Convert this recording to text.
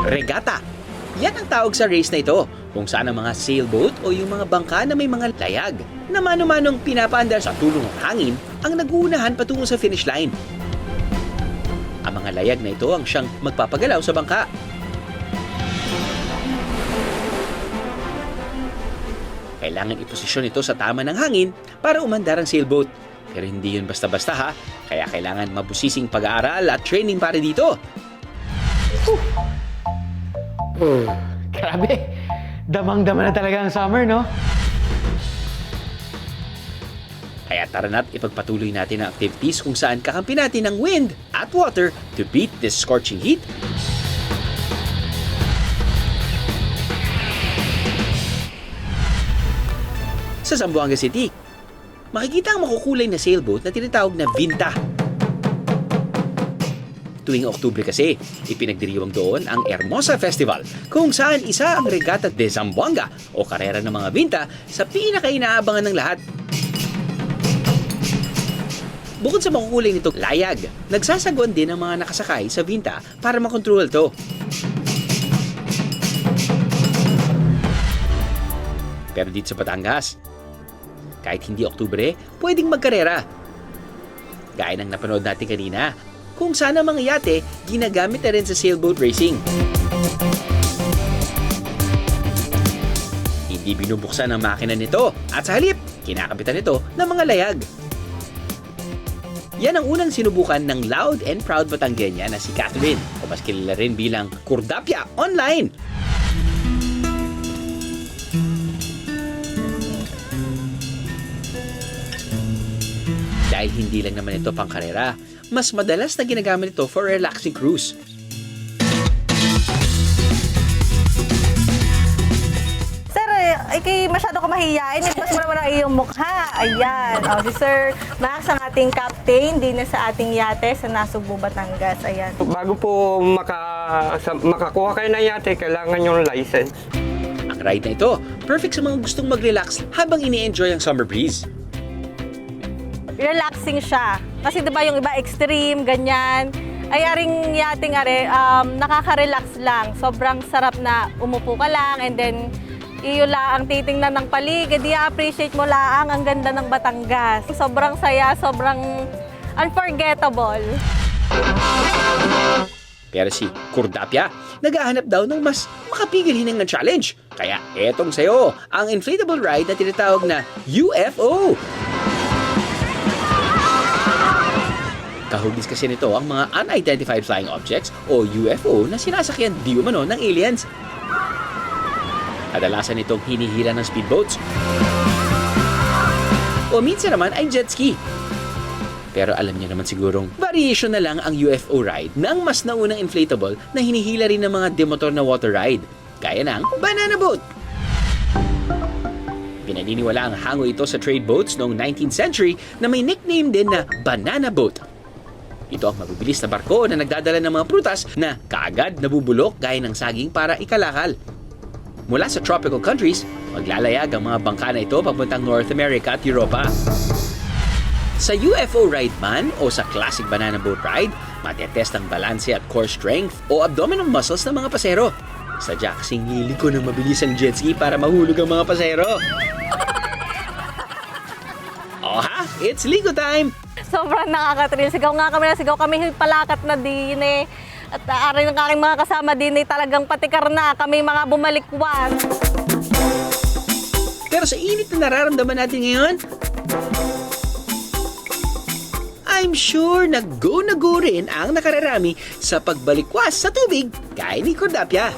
Regatta. Yan ang tawag sa race na ito, kung saan ang mga sailboat o yung mga bangka na may mga layag na mano-manong pinapaandar sa tulong ng hangin ang nag-uunahan patungo sa finish line. Ang mga layag na ito ang siyang magpapagalaw sa bangka. Kailangan iposisyon ito sa tama ng hangin para umandar ang sailboat. Pero hindi yun basta-basta ha, kaya kailangan mabusising pag-aaral at training para dito. Grabe, damang-dama na talaga ang summer, no? Kaya tara na't ipagpatuloy natin ang activities kung saan kakampi natin ng wind at water to beat this scorching heat. Sa Zamboanga City, makikita ang makukulay na sailboat na tinatawag na Vinta. Tuwing Oktubre kasi, ipinagdiriwang doon ang Hermosa Festival kung saan isa ang Regatta de Zamboanga o karera ng mga Vinta sa pinaka-inaabangan ng lahat. Bukod sa makukulay nitong layag, nagsasagwan din ang mga nakasakay sa Vinta para makontrol to. Pero dito sa Batangas, kahit hindi Oktubre, pwedeng magkarera. Gaya ng napanood natin kanina, kung saan ang mga yate ginagamit na rin sa sailboat racing. Hindi binubuksan ang makina nito at sa halip, kinakapitan nito ng mga layag. Yan ang unang sinubukan ng loud and proud Batangueña na si Catherine o mas kilala rin bilang Kurdapia Online. Dahil hindi lang naman ito pang karera, mas madalas na ginagamit ito for relaxing cruise. Sir, ikay masyado ka mahihiyain. Ipas mo naman ang iyong mukha. Ayan. O, si Sir Max, ang ating captain, din na sa ating yate sa Nasugbu, Batangas. Ayan. Bago po makakuha kayo ng yate, kailangan yung license. Ang ride na ito, perfect sa mga gustong mag-relax habang ini-enjoy ang summer breeze. Relaxing siya. Kasi diba yung iba extreme, ganyan. Ay aring yating nakaka-relax lang. Sobrang sarap na umupo ka lang and then iyo lang titingnan ng paligid. I-appreciate mo lang ang ganda ng Batangas. Sobrang saya, sobrang unforgettable. Pero si Kurdapia, naghahanap daw ng mas makapigil hinang ng challenge. Kaya etong sayo, ang inflatable ride na tinatawag na UFO. Kahugis kasi nito ang mga unidentified flying objects o UFO na sinasakyan di umano ng aliens. Kadalasan itong hinihila ng speedboats. O minsan naman ay jet ski. Pero alam niyo naman sigurong variation na lang ang UFO ride ng mas naunang inflatable na hinihila rin ng mga demotor na water ride, gaya ng banana boat. Pinaniniwala ang hango ito sa trade boats noong 19th century na may nickname din na banana boat. Ito ang mabibilis na barko na nagdadala ng mga prutas na kaagad nabubulok gaya ng saging para ikalakal. Mula sa tropical countries, maglalayag ang mga bangka na ito papuntang North America at Europa. Sa UFO ride man o sa classic banana boat ride, matetest ang balanse at core strength o abdominal muscles ng mga pasero. Sadya kasing liliko ng mabilis ang jet ski para mahulog ang mga pasero. Oha, it's Ligo time! Sobrang nakaka-thrill. Sigaw nga kami na sigaw kami palakat na din eh. At aray ng aking mga kasama din eh, talagang patikar na kami mga bumalikwan. Pero sa init na nararamdaman natin ngayon, I'm sure na go rin ang nakararami sa pagbalikwas sa tubig gaya ni Kurdapia.